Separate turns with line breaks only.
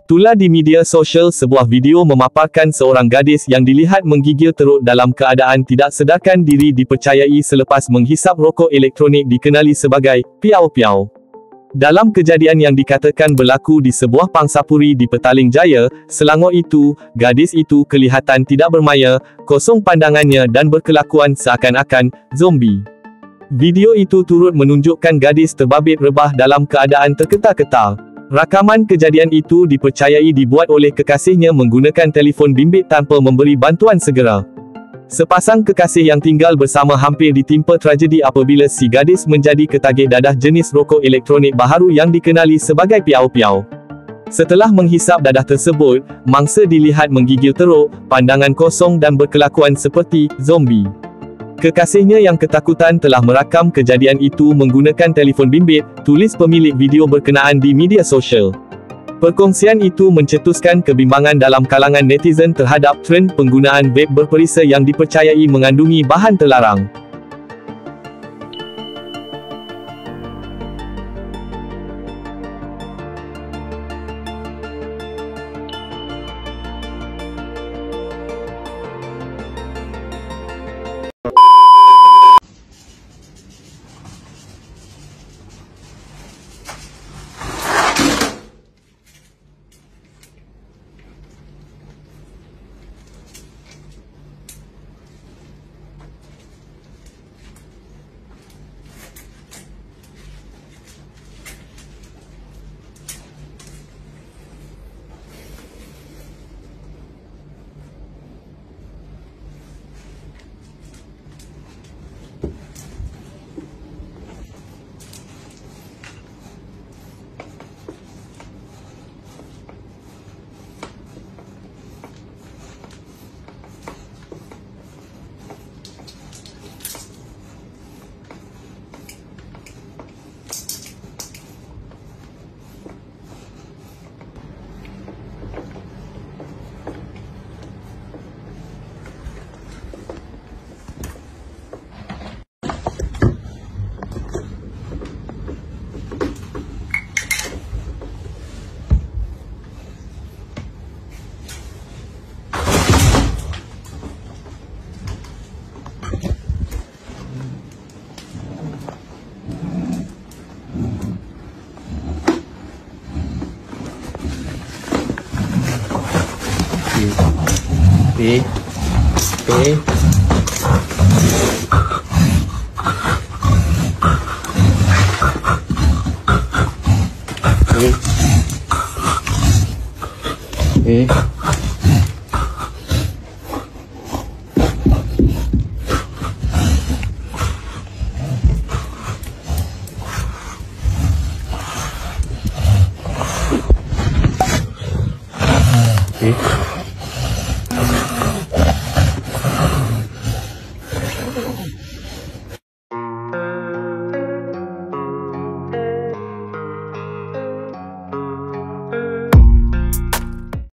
Tular di media sosial, sebuah video memaparkan seorang gadis yang dilihat menggigil teruk dalam keadaan tidak sedarkan diri dipercayai selepas menghisap rokok elektronik dikenali sebagai piau-piau. Dalam kejadian yang dikatakan berlaku di sebuah pangsapuri di Petaling Jaya, Selangor itu, gadis itu kelihatan tidak bermaya, kosong pandangannya dan berkelakuan seakan-akan zombie. Video itu turut menunjukkan gadis terbabit rebah dalam keadaan terketar-ketar. Rakaman kejadian itu dipercayai dibuat oleh kekasihnya menggunakan telefon bimbit tanpa memberi bantuan segera. Sepasang kekasih yang tinggal bersama hampir ditimpa tragedi apabila si gadis menjadi ketagih dadah jenis rokok elektronik baharu yang dikenali sebagai piau-piau. Setelah menghisap dadah tersebut, mangsa dilihat menggigil teruk, pandangan kosong dan berkelakuan seperti zombie. Kekasihnya yang ketakutan telah merakam kejadian itu menggunakan telefon bimbit, tulis pemilik video berkenaan di media sosial. Perkongsian itu mencetuskan kebimbangan dalam kalangan netizen terhadap trend penggunaan vape berperisa yang dipercayai mengandungi bahan terlarang. P P